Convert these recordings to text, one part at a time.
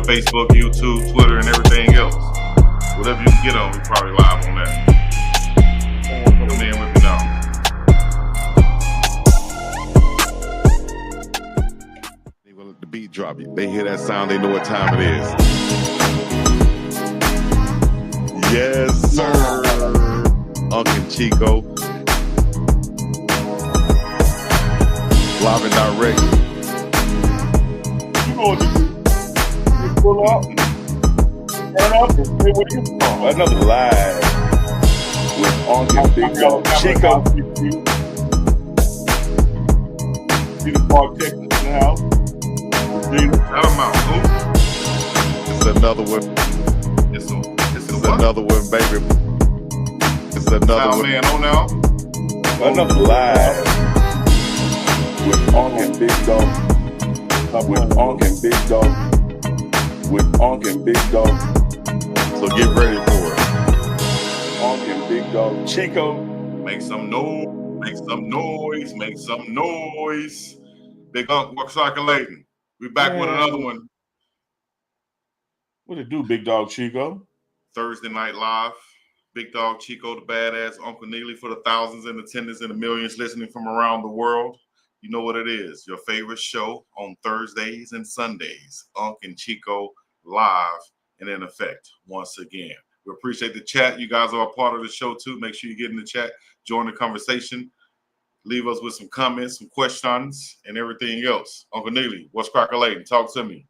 on Facebook, YouTube, Twitter, and everything else. Whatever you can get on, we probably live on that. Come in with me now. They will let the beat drop. They hear that sound, they know what time it is. Yes, sir. Uncle Chico. Live and direct. You know what to do. You pull up, turn up, and say what you from. Another live with Uncle Big Dog Chico. See the Park, Texas in the house. Shout him out, who? It's another one. It's another one, baby. It's another one. Man, on now. Another live with Uncle Big Dog. With Uncle Big Dog. With Uncle Big Dog. So get ready for it. Uncle Big Dog Chico. Make some noise. Make some noise. Make some noise. Big Uncle, what's circulating? We back with another one. What it do, Big Dog Chico? Thursday Night Live. Big Dog Chico, the badass Uncle Neely, for the thousands in attendance and the millions listening from around the world. You know what it is. Your favorite show on Thursdays and Sundays. Unc and Chico live and in effect once again. We appreciate the chat. You guys are a part of the show too. Make sure you get in the chat, join the conversation. Leave us with some comments, some questions, and everything else. Uncle Neely, what's crackling? Talk to me.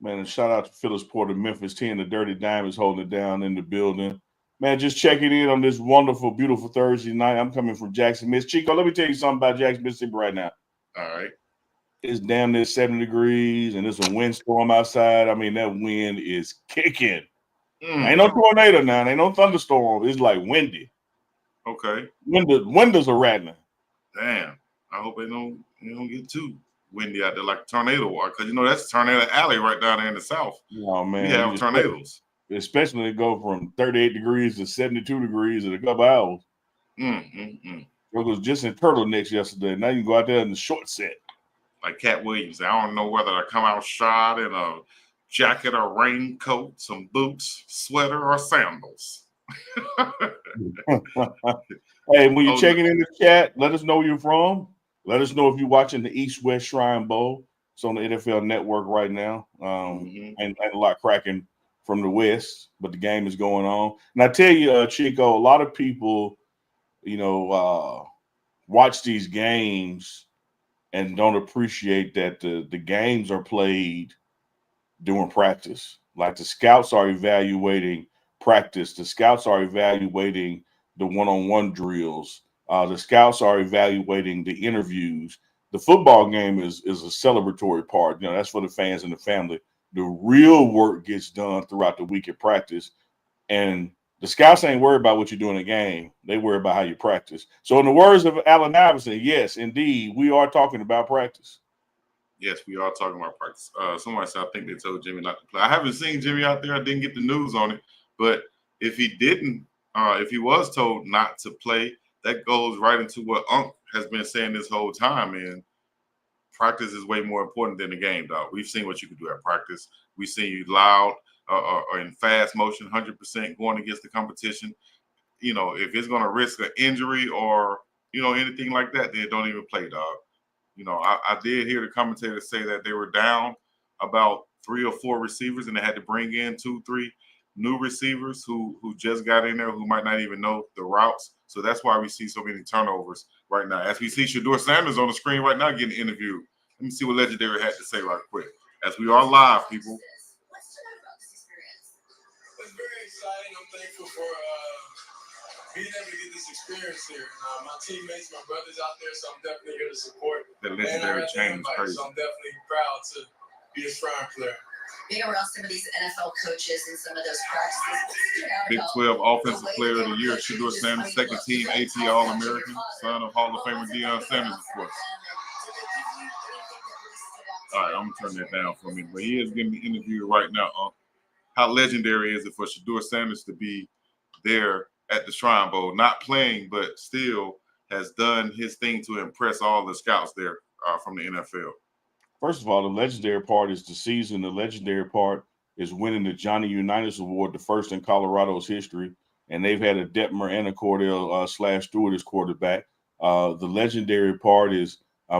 Man, and shout out to Phyllis Porter, Memphis 10, the Dirty Diamonds holding it down in the building. Man, just checking in on this wonderful, beautiful Thursday night. I'm coming from Jackson, Mississippi. Chico, let me tell you something about Jackson, Mississippi right now. All right. It's damn near 70 degrees, and it's a windstorm outside. I mean, that wind is kicking. Ain't no tornado now. Ain't no thunderstorm. It's like windy. Okay. Windows are rattling. Damn. I hope they don't get too windy out there like a tornado war, because you know that's Tornado Alley right down there in the south. Oh man, we have tornadoes. Especially they go from 38 degrees to 72 degrees in a couple hours. It was just in turtlenecks yesterday. Now you can go out there in the short set. Like Cat Williams, I don't know whether to come outside in a jacket or raincoat, some boots, sweater, or sandals. Hey, when you're checking in the chat, let us know where you're from. Let us know if you're watching the East-West Shrine Bowl. It's on the NFL Network right now. And a lot cracking from the West, but the game is going on. And I tell you, Chico, a lot of people, watch these games and don't appreciate that the games are played during practice. Like the scouts are evaluating practice. The scouts are evaluating the one-on-one drills. The scouts are evaluating the interviews. The football game is a celebratory part. That's for the fans and the family. The real work gets done throughout the week at practice. And the scouts ain't worried about what you do in a game. They worry about how you practice. So in the words of Allen Iverson, yes, indeed, we are talking about practice. Yes, we are talking about practice. Somebody said I think they told Jimmy not to play. I haven't seen Jimmy out there. I didn't get the news on it. But if he didn't, if he was told not to play, that goes right into what Unc has been saying this whole time. And practice is way more important than the game, dog. We've seen what you can do at practice. We've seen you loud or in fast motion, 100% going against the competition. If it's going to risk an injury or, anything like that, then don't even play, dog. I did hear the commentators say that they were down about 3 or 4 receivers and they had to bring in 2, 3 new receivers who just got in there who might not even know the routes. So that's why we see so many turnovers right now. As we see Shedeur Sanders on the screen right now getting interviewed. Let me see what Legendary had to say right quick. As we are live, people. It's very exciting. I'm thankful for being able to get this experience here. My teammates, my brothers out there, so I'm definitely here to support. The Legendary change crazy. So I'm definitely proud to be a Shrine player. Being around some of these NFL coaches and some of those practices. Big 12 Offensive Player of the Year, Shedeur Sanders, second team AT All-American, son of Hall of Famer Deion Sanders, of course. All right, I'm going to turn that down for a minute. But he is getting the interview right now. How legendary is it for Shedeur Sanders to be there at the Shrine Bowl, not playing, but still has done his thing to impress all the scouts there from the NFL? First of all, the legendary part is the season. The legendary part is winning the Johnny Unitas Award, the first in Colorado's history. And they've had a Detmer and a Cordell / Stewart as quarterback. The legendary part is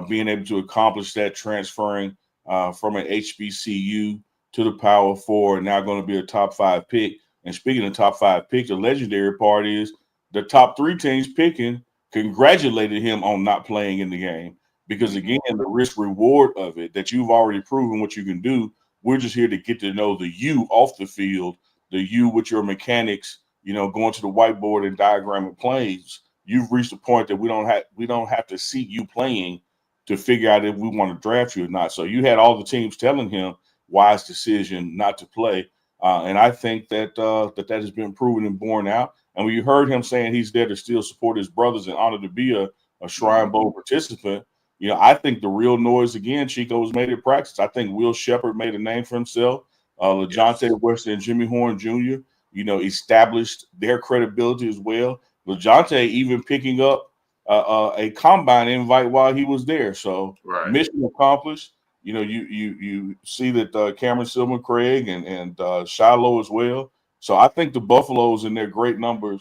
being able to accomplish that, transferring from an HBCU to the Power Four, and now going to be a top 5 pick. And speaking of top 5 picks, the legendary part is the top 3 teams picking congratulated him on not playing in the game. Because again, the risk reward of it, that you've already proven what you can do. We're just here to get to know the you off the field, the you with your mechanics, going to the whiteboard and diagramming plays. You've reached a point that we don't have to see you playing to figure out if we want to draft you or not. So you had all the teams telling him wise decision not to play. And I think that that has been proven and borne out. And when you heard him saying he's there to still support his brothers and honor to be a Shrine Bowl participant, I think the real noise again, Chico, was made at practice. I think Will Shepard made a name for himself. LaJohntay Weston and Jimmy Horn Jr., established their credibility as well. LaJohntay even picking up a combine invite while he was there. So mission accomplished. You see that Cameron Silver Craig and Shiloh as well. So I think the Buffaloes in their great numbers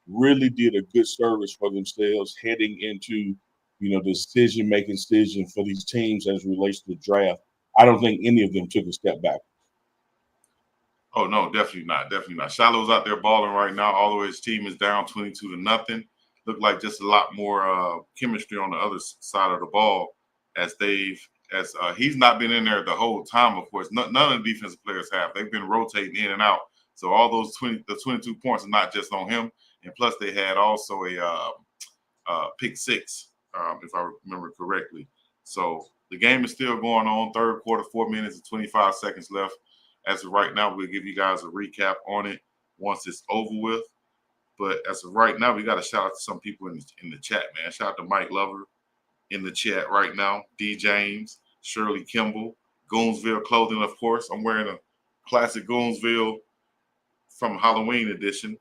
really did a good service for themselves heading into the decision-making decision for these teams as it relates to the draft. I don't think any of them took a step back. Oh, no, definitely not. Definitely not. Shiloh's out there balling right now, although his team is down 22-0. Look like just a lot more chemistry on the other side of the ball as he's not been in there the whole time, of course. None of the defensive players have. They've been rotating in and out. So all those 22 points are not just on him. And plus they had also a pick 6, if I remember correctly. So the game is still going on. Third quarter, 4 minutes and 25 seconds left. As of right now, we'll give you guys a recap on it once it's over with. But as of right now, we got to shout out to some people in the chat, man. Shout out to Mike Lover in the chat right now. D. James, Shirley Kimball, Goonsville Clothing, of course. I'm wearing a classic Goonsville from Halloween edition,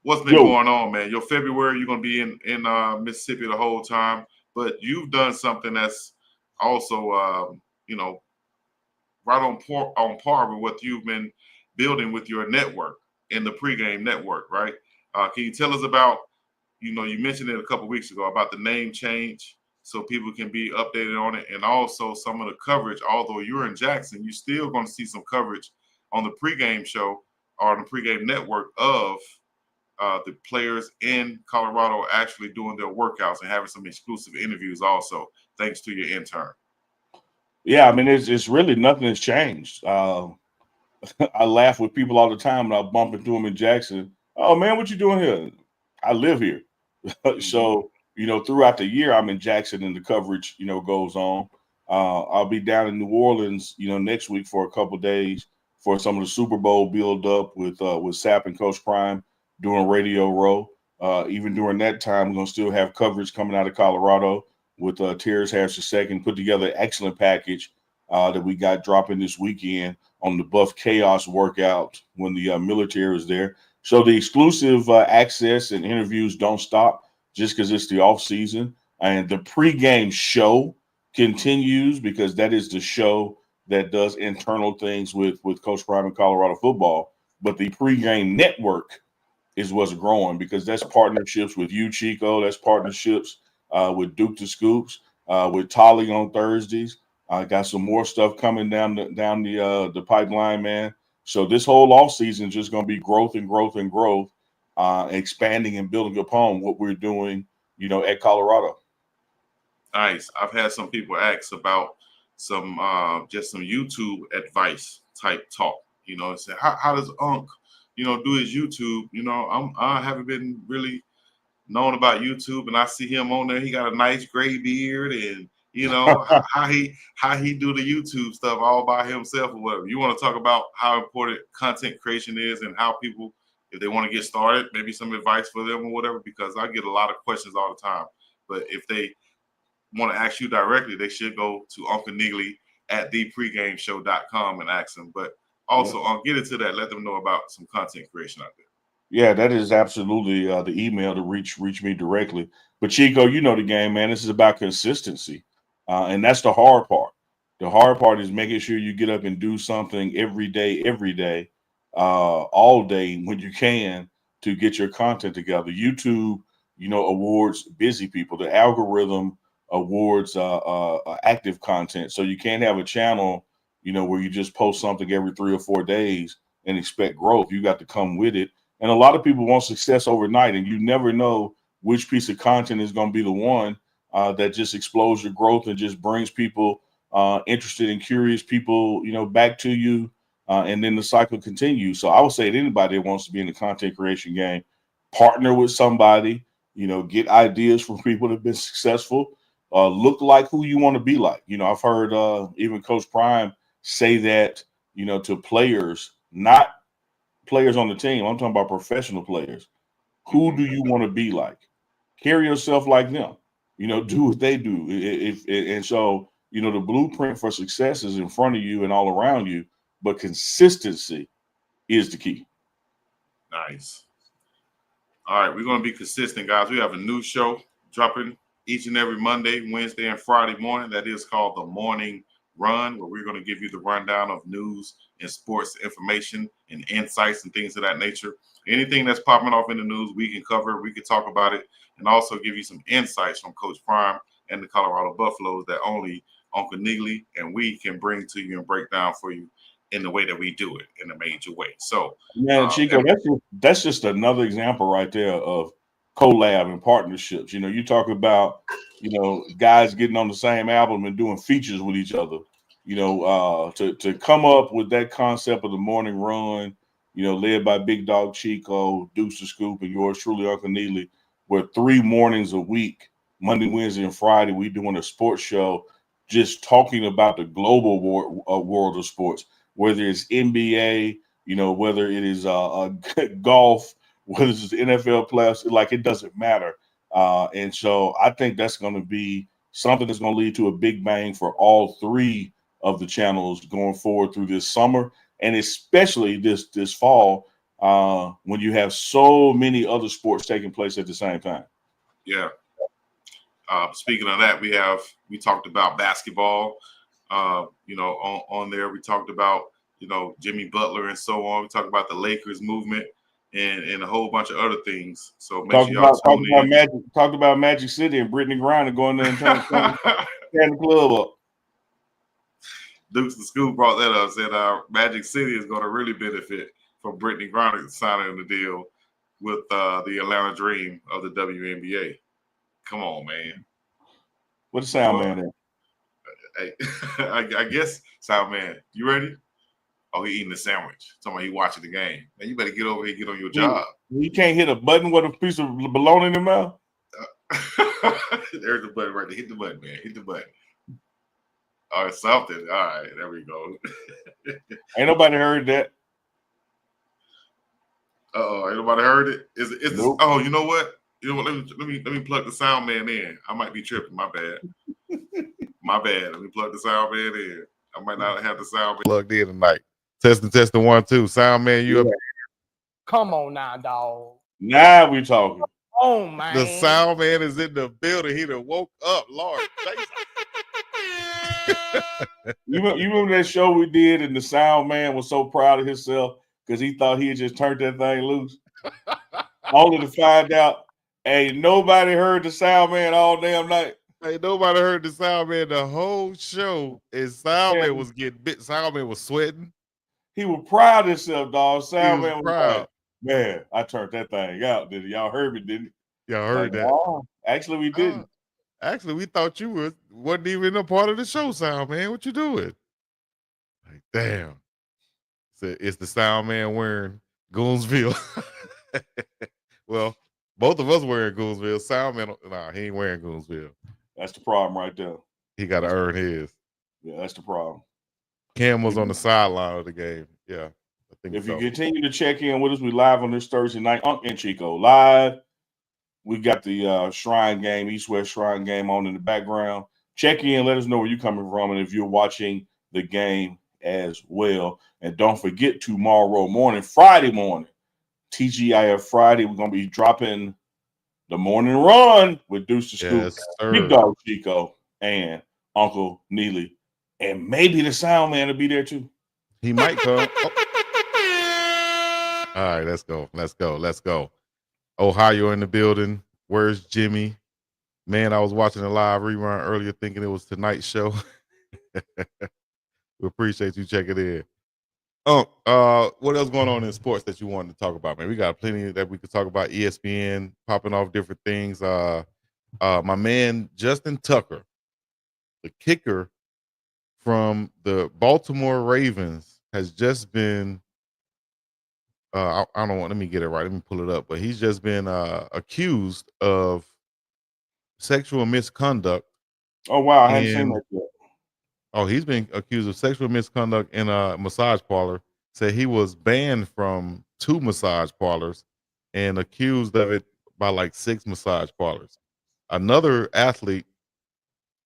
What's been going on, man? Your February, you're going to be in Mississippi the whole time, but you've done something that's also, right on par with what you've been building with your network in the Pregame Network, right? Can you tell us about, you mentioned it a couple weeks ago about the name change so people can be updated on it, and also some of the coverage. Although you're in Jackson, you're still going to see some coverage on the pregame show or on the Pregame Network of the players in Colorado actually doing their workouts and having some exclusive interviews also, thanks to your intern. Yeah, I mean, it's really nothing has changed. I laugh with people all the time, and I bump into them in Jackson. Oh, man, what you doing here? I live here. So, throughout the year, I'm in Jackson and the coverage, goes on. I'll be down in New Orleans, next week for a couple of days for some of the Super Bowl build up with Sapp and Coach Prime doing Radio Row. Even during that time, we're going to still have coverage coming out of Colorado with Terrace Harris II, put together an excellent package that we got dropping this weekend on the Buff Chaos workout when the military was there. So the exclusive access and interviews don't stop just because it's the off season. And the pregame show continues because that is the show that does internal things with Coach Prime and Colorado football. But the pregame network is what's growing because that's partnerships with you, Chico. That's partnerships with Duke the Scoops, with Tolly on Thursdays. I got some more stuff coming down the pipeline, man. So this whole off season is just going to be growth and growth and growth, expanding and building upon what we're doing, at Colorado. Nice. I've had some people ask about some YouTube advice type talk. And say how does Unc, do his YouTube? I haven't been really known about YouTube, and I see him on there. He got a nice gray beard, and how he do the YouTube stuff all by himself or whatever. You want to talk about how important content creation is and how people, if they want to get started, maybe some advice for them or whatever, because I get a lot of questions all the time. But if they want to ask you directly, they should go to Uncle Niggly at thepregameshow.com and ask him. But also, get into that. Let them know about some content creation out there. Yeah, that is absolutely the email to reach me directly. But Chico, you know the game, man. This is about consistency, and that's the hard part. The hard part is making sure you get up and do something every day, all day when you can to get your content together. YouTube, awards busy people. The algorithm awards active content. So you can't have a channel, where you just post something every 3 or 4 days and expect growth. You got to come with it. And a lot of people want success overnight, and you never know which piece of content is going to be the one that just explodes your growth and just brings people interested and curious people, back to you, and then the cycle continues. So I would say to anybody that wants to be in the content creation game, partner with somebody, get ideas from people that have been successful, look like who you want to be like. I've heard even Coach Prime say that, to players, not players on the team. I'm talking about professional players. Who do you want to be like? Carry yourself like them. Do what they do. And so, the blueprint for success is in front of you and all around you, but consistency is the key. Nice. All right, we're going to be consistent, guys. We have a new show dropping each and every Monday, Wednesday, and Friday morning. That is called The Morning Run, where we're going to give you the rundown of news and sports information and insights and things of that nature. Anything that's popping off in the news, we can cover, we can talk about it, and also give you some insights from Coach Prime and the Colorado Buffaloes that only Uncle Neely and we can bring to you and break down for you in the way that we do it, in a major way. So, man, Chico, that's just another example right there of collab and partnerships. You talk about, guys getting on the same album and doing features with each other. To come up with that concept of the morning run, led by Big Dog Chico, Deuce the Scoop, and yours truly, Uncle Neely, where 3 mornings a week, Monday, Wednesday, and Friday, we doing a sports show, just talking about the global world of sports, whether it's NBA, whether it is golf, whether it's NFL playoffs, like it doesn't matter. And so I think that's going to be something that's going to lead to a big bang for all 3 of the channels going forward through this summer, and especially this fall, when you have so many other sports taking place at the same time. Yeah. Speaking of that, we talked about basketball, on there. We talked about, Jimmy Butler and so on. We talked about the Lakers movement and a whole bunch of other things. So make sure y'all tune in. Talked about Magic City and Brittany Griner going there and turn the club up. Dukes the Scoop brought that up, said Magic City is going to really benefit from Brittany Griner signing the deal with the Atlanta Dream of the WNBA. Come on, man. What the sound man is? Hey, I guess, sound man, you ready? Oh, he eating a sandwich. Somebody he watching the game. Man, you better get over here and get on your job. You can't hit a button with a piece of bologna in the mouth? There's the button right there. Hit the button, man. Hit the button. Or something. All right, there we go. Ain't nobody heard that. Ain't nobody heard it. Nope. Oh, you know what? Let me plug the sound man in. I might be tripping. My bad. My bad. Let me plug the sound man in. I might not have the sound man plugged in tonight. Testing 1, 2. Sound man, you up? Come on now, dog. Now we talking. Oh man. The sound man is in the building. He done woke up, Lord. You remember that show we did, and the sound man was so proud of himself because he thought he had just turned that thing loose, only to find out, hey, nobody heard the sound man all damn night. Hey, nobody heard the sound man the whole show. And sound man was getting bit. Sound man was sweating. He was proud of himself, dog. Sound man was proud. Like, man, I turned that thing out. Y'all heard me, didn't you? Y'all heard that? Oh, actually, we didn't. Actually, we thought you wasn't even a part of the show, sound man. What you doing? Like, damn. So it's the sound man wearing Goonsville. Well, both of us wearing Goonsville. Sound man, nah, he ain't wearing Goonsville. That's the problem right there. He got to earn his. Yeah, that's the problem. Cam was on the sideline of the game. Yeah. I think if you continue to check in with us, we live on this Thursday night. Unc and Chico live. We got the Shrine game, East-West Shrine game on in the background. Check in, let us know where you're coming from, and if you're watching the game as well. And don't forget, tomorrow morning, Friday morning, TGIF Friday, we're going to be dropping the morning run with Deuce the Scoop, Big Dog Chico, and Uncle Neely. And maybe the sound man will be there too. He might come. Oh. All right, let's go. Let's go. Let's go. Ohio in the building. Where's Jimmy? Man, I was watching a live rerun earlier thinking it was tonight's show. We appreciate you checking in. What else going on in sports that you wanted to talk about, man? We got plenty that we could talk about. ESPN popping off different things. My man Justin Tucker, the kicker from the Baltimore Ravens, has just been I don't want, let me get it right. Let me pull it up. But he's just been accused of sexual misconduct. Oh wow, I hadn't seen that yet. Oh, he's been accused of sexual misconduct in a massage parlor. Said he was banned from 2 massage parlors and accused of it by like 6 massage parlors. Another athlete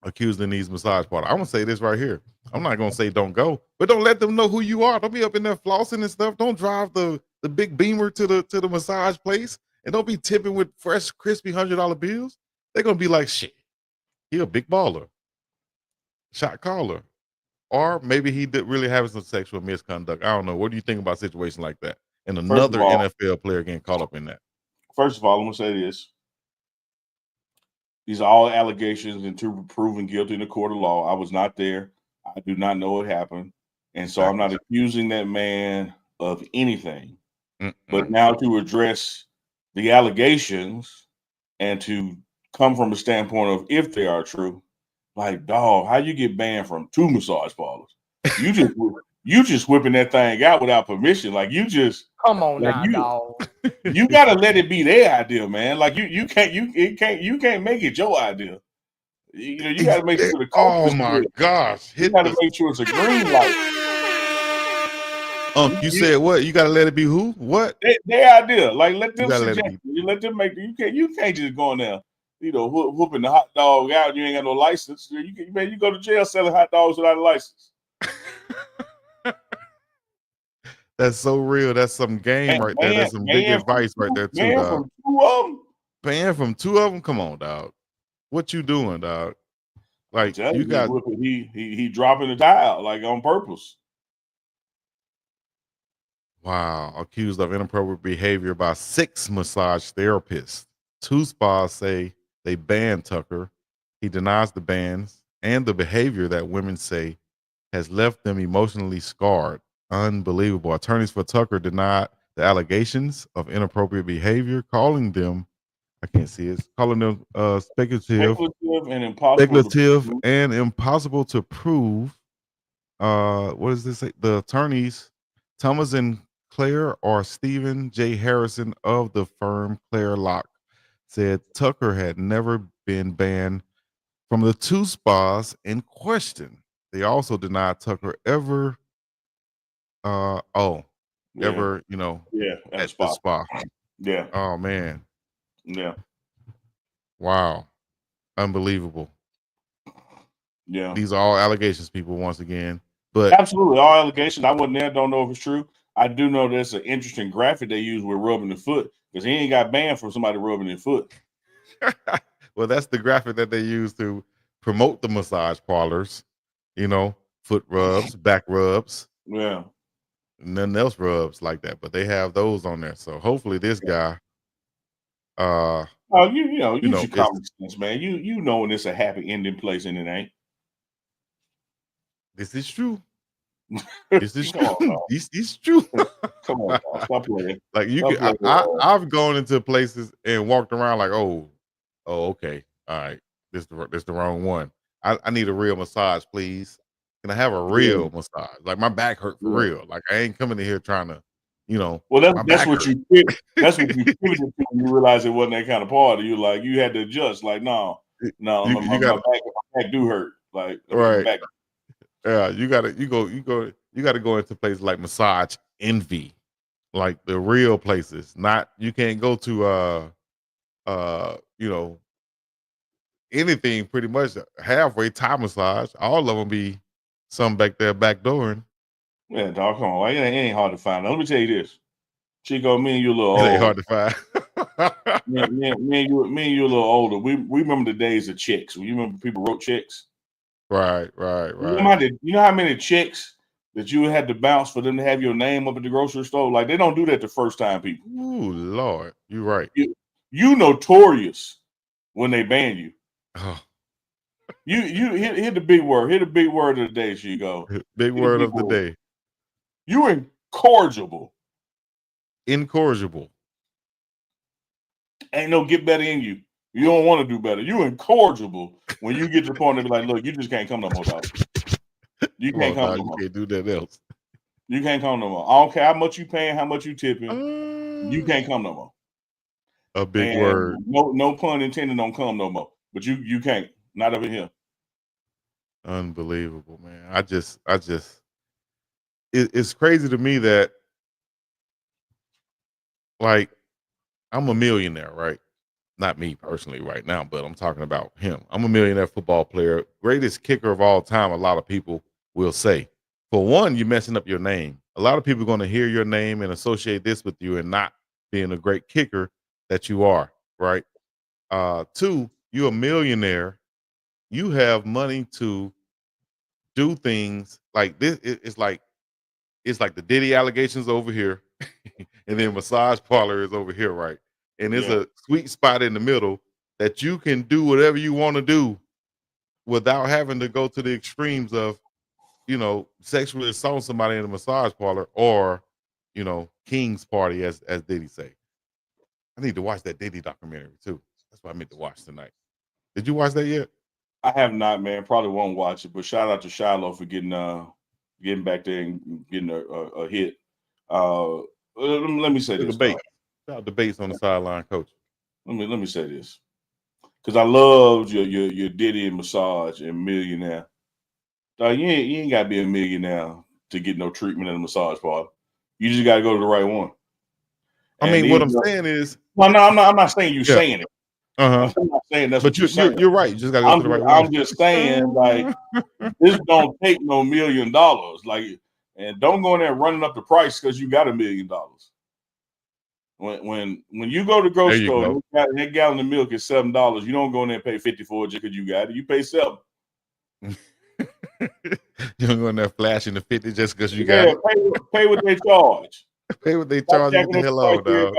accused in these massage parlors. I'm gonna say this right here. I'm not gonna say don't go, but don't let them know who you are. Don't be up in there flossing and stuff. Don't drive the big beamer to the massage place, and don't be tipping with fresh, crispy $100 bills. They're gonna be like, shit, he a big baller, shot caller. Or maybe he did really have some sexual misconduct. I don't know. What do you think about a situation like that? And another NFL player getting caught up in that. First of all, I'm gonna say this. These are all allegations and proven guilty in the court of law. I was not there. I do not know what happened. And so I'm not accusing that man of anything. But now to address the allegations and to come from a standpoint of if they are true, like, dog, how you get banned from 2 massage parlors? You just whipping that thing out without permission. Like you just Come on like now, dog. you gotta let it be their idea, man. Like you can't make it your idea. You know, you gotta make sure the coach is my good. gosh. You gotta make sure it's a green light. You said what? You gotta let it be who? What? Their idea. Like let them suggest let it be. you let them make you can't just go in there, you know, whooping the hot dog out and you ain't got no license. You go to jail selling hot dogs without a license. That's so real. That's some game right there. That's some big advice right there too, dog. Banned from 2 of them. Come on, dog. What you doing, dog? Like you got he dropping the dial like on purpose. Wow, accused of inappropriate behavior by 6 massage therapists. 2 spas say they banned Tucker. He denies the bans and the behavior that women say has left them emotionally scarred. Unbelievable. Attorneys for Tucker denied the allegations of inappropriate behavior, calling them, I can't see it, calling them speculative and impossible to prove. What does this say? The attorneys, Thomas and Claire, or Stephen J. Harrison of the firm Claire Locke, said Tucker had never been banned from the 2 spas in question. They also denied Tucker ever, at the spa. Yeah. Oh man. Yeah. Wow. Unbelievable. Yeah. These are all allegations, people, once again. But absolutely all allegations. I wasn't there, don't know if it's true. I do know there's an interesting graphic they use with rubbing the foot because he ain't got banned from somebody rubbing their foot. Well, that's the graphic that they use to promote the massage parlors, you know, foot rubs, back rubs. Yeah. Nothing else rubs like that, but they have those on there. So hopefully this guy you should common sense, man. You know when it's a happy ending place and it ain't. This is true. This is true. This is true. Come on, stop playing. Like I've gone into places and walked around like, oh, okay, all right, this the wrong one. I need a real massage, please. Can I have a real massage? Like my back hurt for real. Like I ain't coming in here trying to, Well, that's what you that's what you pivoted to when you realized it wasn't that kind of party. You like you had to adjust. Like my back do hurt. Like right. Back. Yeah, you gotta go into places like Massage Envy, like the real places. Not you can't go to anything pretty much halfway Thai massage. All of them be some back there backdooring. Yeah, dog, come on. Like, it ain't hard to find. Now, let me tell you this. Chico, me and you a little old. It ain't hard to find. me and you a little older. We remember the days of checks. You remember people wrote checks? Right. You know how many checks that you had to bounce for them to have your name up at the grocery store? Like they don't do that the first time, people. Ooh, Lord, you're right. You notorious when they ban you. Oh, You hit the big word. Hit the big word of the day, Chico. big word of the day. You incorrigible. Incorrigible. Ain't no get better in you. You don't want to do better. You incorrigible when you get to the point of be like, look, you just can't come no more, dog. You can't come no You more. can't do that else. You can't come no more. I don't care how much you paying, how much you tipping. You can't come no more. A big And word. No pun intended on come no more. But you can't. Not over here. Unbelievable, man. It's crazy to me that like I'm a millionaire, right? Not me personally right now, but I'm talking about him. I'm a millionaire football player, greatest kicker of all time, a lot of people will say. For one, you're messing up your name. A lot of people are going to hear your name and associate this with you and not being a great kicker that you are, right? Two, you're a millionaire. You have money to do things like this. It's like the Diddy allegations over here, and then massage parlor is over here, right? And there's a sweet spot in the middle that you can do whatever you want to do without having to go to the extremes of, sexually assault somebody in a massage parlor or, King's party, as Diddy say. I need to watch that Diddy documentary too. That's what I meant to watch tonight. Did you watch that yet? I have not, man. Probably won't watch it. But shout out to Shiloh for getting back there and getting a hit. Let me say this. Debate. Shout out debates on the sideline, coach. Let me say this. Because I loved your Diddy and massage and millionaire. Dog, you ain't gotta be a millionaire to get no treatment in a massage parlor. You just gotta go to the right one. I mean, what I'm saying is, well, no, I'm not saying you saying it. Uh-huh. I'm not saying that's but what you're saying. You're right. You just gotta go to the right one. I'm just saying, like, this don't take no $1 million. Like, and don't go in there running up the price because you got $1 million. When you go to the grocery store, that gallon of milk is $7. You don't go in there and pay 50 for it just because you got it. You pay 7. You don't go in there flashing the 50 just because you got it. Pay what they charge. Pay what they charge. Get the hell on, dog.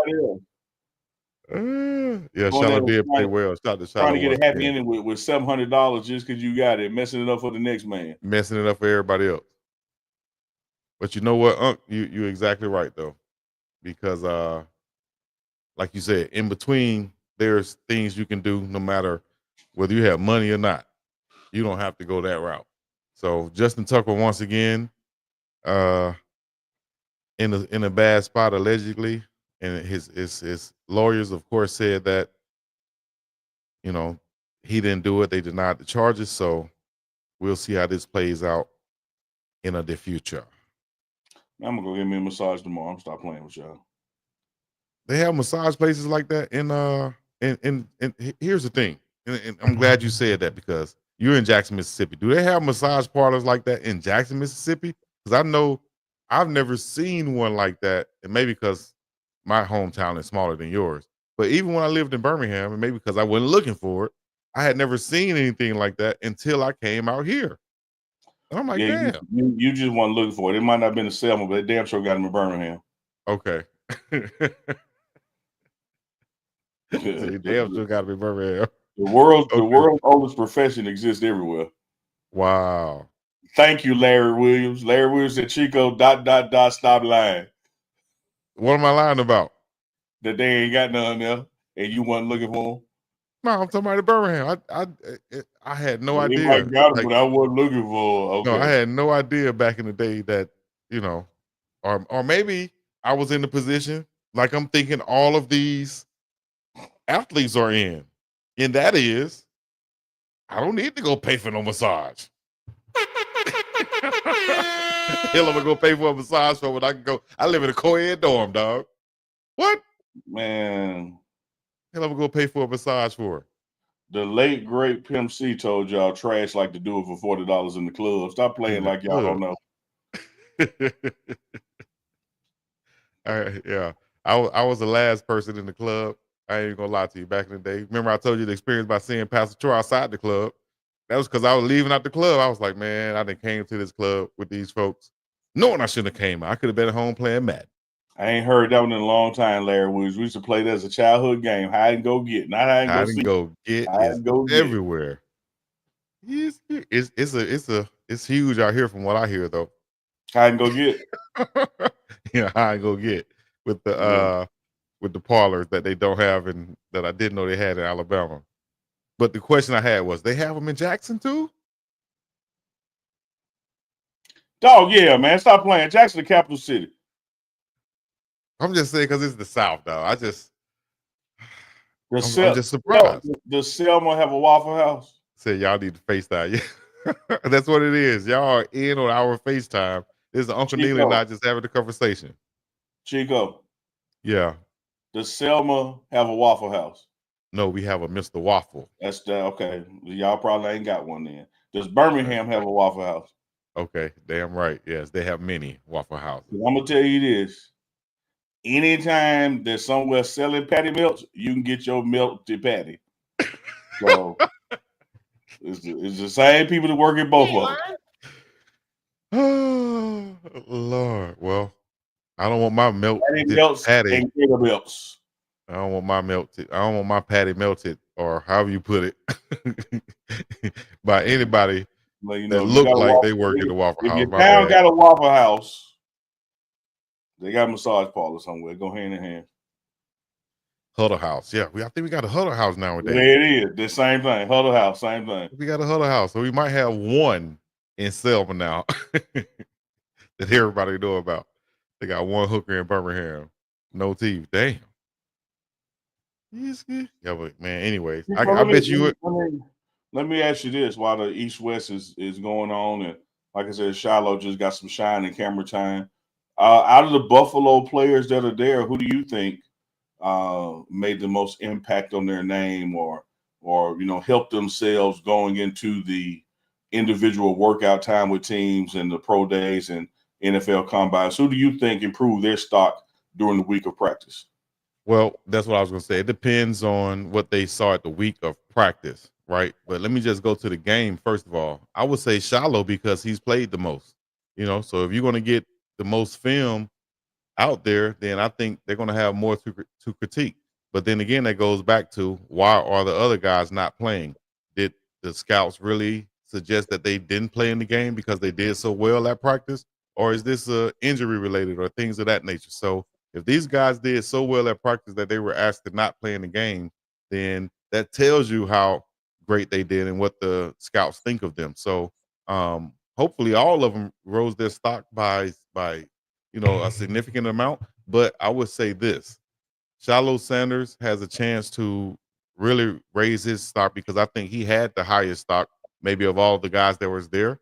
Yeah, Shiloh did play well. Shout out to Shiloh. Trying to get a happy ending with $700 just because you got it, messing it up for the next man. Messing it up for everybody else. But you know what, Unc? You're exactly right, though. Because, like you said, in between, there's things you can do no matter whether you have money or not. You don't have to go that route. So Justin Tucker, once again, in a bad spot, allegedly. And his lawyers, of course, said that, he didn't do it. They denied the charges. So we'll see how this plays out in the future. I'm going to go get me a massage tomorrow. I'm stop playing with y'all. They have massage places like that and here's the thing. And I'm glad you said that because you're in Jackson, Mississippi. Do they have massage parlors like that in Jackson, Mississippi? Because I know I've never seen one like that. And maybe because my hometown is smaller than yours. But even when I lived in Birmingham, and maybe because I wasn't looking for it, I had never seen anything like that until I came out here. And I'm like, damn. You just weren't looking for it. It might not have been a Selma, but they damn sure got them in Birmingham. Okay. So damn sure got to be Birmingham. The world's oldest profession exists everywhere. Wow. Thank you, Larry Williams. Larry Williams said, Chico, ... stop lying. What am I lying about? That they ain't got none there, and you wasn't looking for them. No, I'm talking about Birmingham. I had no idea. Might got them, but I wasn't looking for. Okay. No, I had no idea back in the day that or maybe I was in the position like I'm thinking all of these athletes are in, and that is, I don't need to go pay for no massage. Hell, I'm gonna go pay for a massage for when I can go. I live in a co-ed dorm, dog. What? Man. Hell, I'm gonna go pay for a massage for. The late great Pimp C told y'all trash like to do it for $40 in the club. Stop playing like y'all don't know. Yeah, I was the last person in the club. I ain't gonna lie to you. Back in the day, remember I told you the experience by seeing Pastor Troy outside the club. That was because I was leaving out the club. I was like, man, I done came to this club with these folks, knowing I shouldn't have came. I could have been at home playing Madden. I ain't heard that one in a long time, Larry. We used to play that as a childhood game. Hide and go get, not hide and go Hide seek. and go get Hide is and go get. everywhere. It's huge out here from what I hear though. Hide and go get. Hide and go get with the parlors that they don't have and that I didn't know they had in Alabama. But the question I had was, they have them in Jackson too? Dog, yeah, man. Stop playing. Jackson, the capital city. I'm just saying because it's the South, though. I'm just Does surprised. Does Selma have a Waffle House? Said y'all need to FaceTime. Yeah. That's what it is. Y'all are in on our FaceTime. This is Uncle Neely and I just having a conversation. Chico. Yeah. Does Selma have a Waffle House? No, we have a Mr. Waffle. That's okay. Y'all probably ain't got one then. Does Birmingham have a Waffle House? Okay, damn right. Yes, they have many Waffle Houses. I'm gonna tell you this. Anytime there's somewhere selling patty melts, you can get your melted patty. So it's the same people that work at both of them. Oh, Lord. Well, I don't want my Patty melts patty. and gator melts. I don't want my melted. I don't want my patty melted, or however you put it, by anybody Well, you that know, look like they work at the Waffle House. If your town got a Waffle House, they got a massage parlor somewhere. Go hand in hand. Huddle House. Yeah, I think we got a Huddle House nowadays. There it is. The same thing. Huddle House, same thing. We got a Huddle House. So we might have one in Selma now that everybody know about. They got one hooker in Birmingham. No teeth. Damn. Yeah, but man, anyways, I bet you would. Let me ask you this while the East West is going on, and like I said, Shiloh just got some shine and camera time. Out of the Buffalo players that are there, who do you think made the most impact on their name, or helped themselves going into the individual workout time with teams and the pro days and NFL combines? Who do you think improved their stock during the week of practice? Well, that's what I was going to say. It depends on what they saw at the week of practice, right? But let me just go to the game first of all. I would say Shiloh because he's played the most, So if you're going to get the most film out there, then I think they're going to have more to critique. But then again, that goes back to, why are the other guys not playing? Did the scouts really suggest that they didn't play in the game because they did so well at practice? Or is this injury related or things of that nature? So if these guys did so well at practice that they were asked to not play in the game, then that tells you how great they did and what the scouts think of them. So hopefully all of them rose their stock by a significant amount. But I would say this: Shiloh Sanders has a chance to really raise his stock because I think he had the highest stock maybe of all the guys that was there.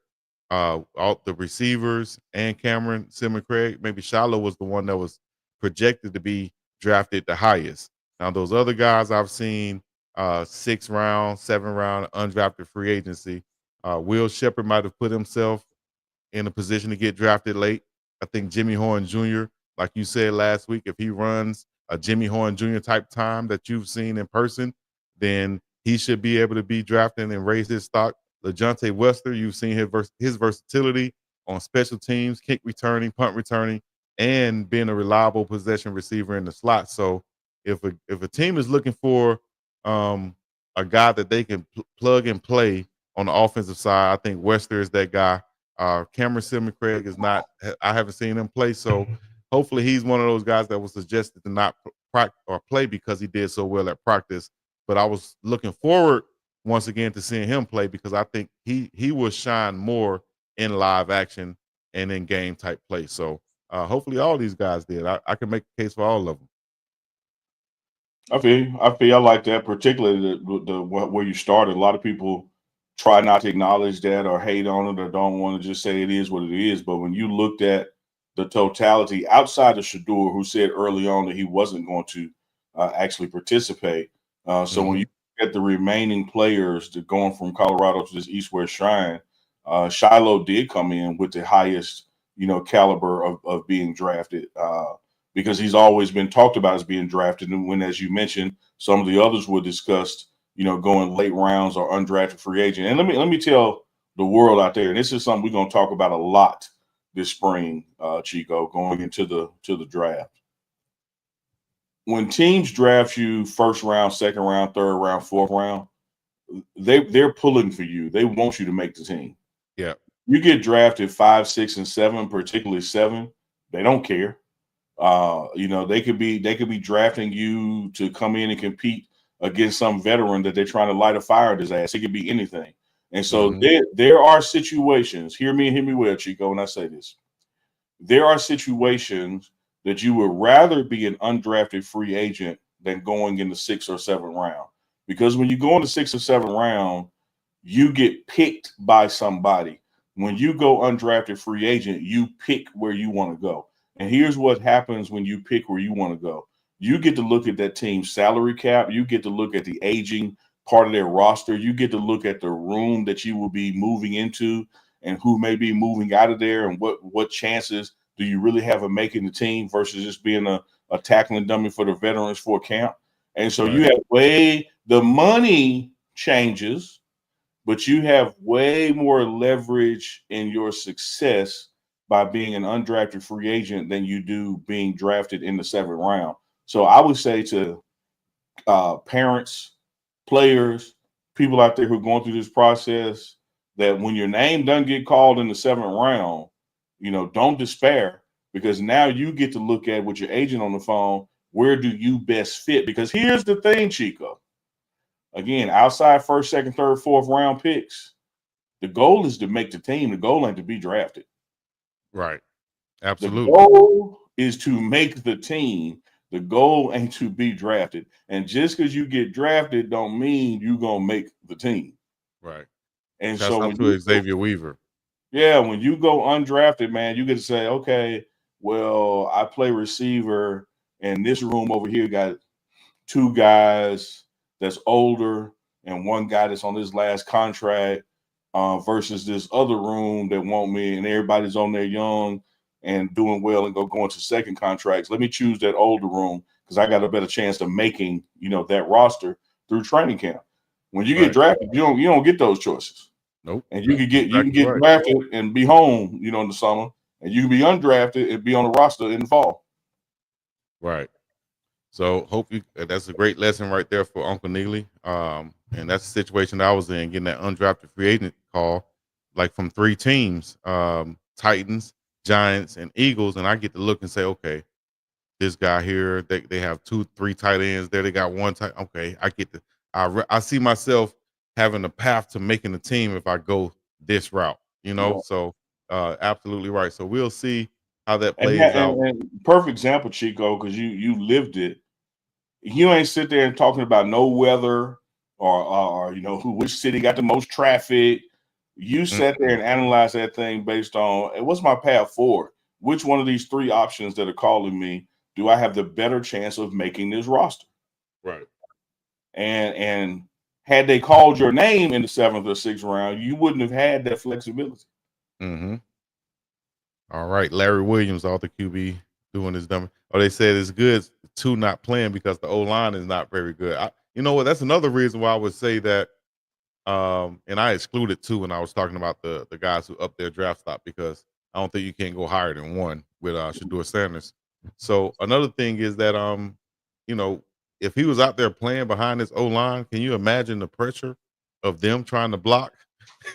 All the receivers and Cameron Simon Craig, maybe Shiloh was the one that was projected to be drafted the highest. Now those other guys I've seen 6th round, 7th round, undrafted free agency. Will Shepherd might have put himself in a position to get drafted late. I think Jimmy Horn Jr., like you said last week, if he runs a Jimmy Horn Jr. type time that you've seen in person, then he should be able to be drafted and raise his stock. LaJohntay Wester, you've seen his versatility on special teams, kick returning, punt returning, and being a reliable possession receiver in the slot. So if a team is looking for a guy that they can plug and play on the offensive side, I think Wester is that guy. Cameron Simon Craig is not. I haven't seen him play, so hopefully he's one of those guys that was suggested to not play because he did so well at practice. But I was looking forward once again to seeing him play because I think he will shine more in live action and in game type play. So hopefully all these guys did. I can make a case for all of them. I feel I like that, particularly the where you started. A lot of people try not to acknowledge that or hate on it or don't want to just say it is what it is. But when you looked at the totality outside of Shador, who said early on that he wasn't going to actually participate. So when you look at the remaining players that going from Colorado to this East West Shrine, Shiloh did come in with the highest, caliber of being drafted because he's always been talked about as being drafted. And when, as you mentioned, some of the others were discussed going late rounds or undrafted free agent. And let me tell the world out there, and this is something we're going to talk about a lot this spring, Chico, going into the draft. When teams draft you first round, second round, third round, fourth round, they're pulling for you. They want you to make the team. Yeah. You get drafted 5, 6, and 7, particularly 7. They don't care. They could be drafting you to come in and compete against some veteran that they're trying to light a fire at his ass. It could be anything. And so there are situations. Hear me well, Chico, when I say this. There are situations that you would rather be an undrafted free agent than going in the 6th or 7th round. Because when you go in the 6th or 7th round, you get picked by somebody. When you go undrafted free agent, you pick where you want to go. And here's what happens when you pick where you want to go. You get to look at that team's salary cap. You get to look at the aging part of their roster. You get to look at the room that you will be moving into and who may be moving out of there and what chances do you really have of making the team versus just being a tackling dummy for the veterans for camp. And so you have the money changes, but you have way more leverage in your success by being an undrafted free agent than you do being drafted in the 7th round. So I would say to parents, players, people out there who are going through this process, that when your name doesn't get called in the 7th round, don't despair, because now you get to look at with your agent on the phone, where do you best fit? Because here's the thing, Chico. Again, outside first, second, third, fourth round picks, the goal is to make the team. The goal ain't to be drafted. Right. Absolutely. The goal is to make the team. The goal ain't to be drafted. And just because you get drafted don't mean you're going to make the team. Right. And That's so up to Xavier Weaver. Yeah, when you go undrafted, man, you get to say, okay, well, I play receiver, and this room over here got 2 guys that's older and 1 guy that's on his last contract versus this other room that want me, and everybody's on there young and doing well and going to second contracts. Let me choose that older room because I got a better chance of making, that roster through training camp. When you get drafted, you don't get those choices. Nope. And you can get right. drafted and be home, in the summer, and you can be undrafted and be on the roster in the fall. Right. So hope that's a great lesson right there for Uncle Neely. And that's the situation that I was in, getting that undrafted free agent call, like from 3 teams, Titans, Giants, and Eagles, and I get to look and say, okay, this guy here, they have 2, 3 tight ends there. They got 1 tight. Okay, I get to. I see myself having a path to making the team if I go this route. Yeah. So absolutely right. So we'll see how that And, plays out. and perfect example, Chico, because you lived it. You ain't sit there and talking about no weather or which city got the most traffic. You sat there and analyzed that thing based on what's my path forward? Which one of these 3 options that are calling me do I have the better chance of making this roster? Right. And had they called your name in the 7th or 6th round, you wouldn't have had that flexibility. Mm-hmm. All right, Larry Williams, all the QB doing his dumb. Oh, they said it's good to not playing because the O-line is not very good. You know what? That's another reason why I would say that. And I excluded 2 when I was talking about the guys who up their draft stock, because I don't think you can go higher than 1 with Shedeur Sanders. So another thing is that if he was out there playing behind his O-line, can you imagine the pressure of them trying to block?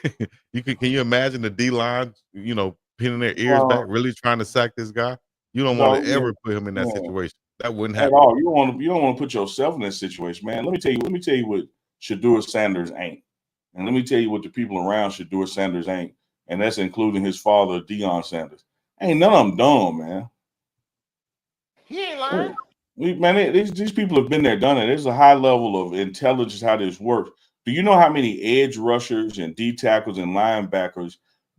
Can you imagine the D-line, pinning their ears back, really trying to sack this guy? You don't want to ever put him in that situation. That wouldn't happen at all. You don't want to put yourself in that situation, man. Let me tell you what Shedeur Sanders ain't. And let me tell you what the people around Shedeur Sanders ain't. And that's including his father, Deion Sanders. Ain't none of them dumb, man. He ain't lying. These people have been there, done it. There's a high level of intelligence how this works. Do you know how many edge rushers and D tackles and linebackers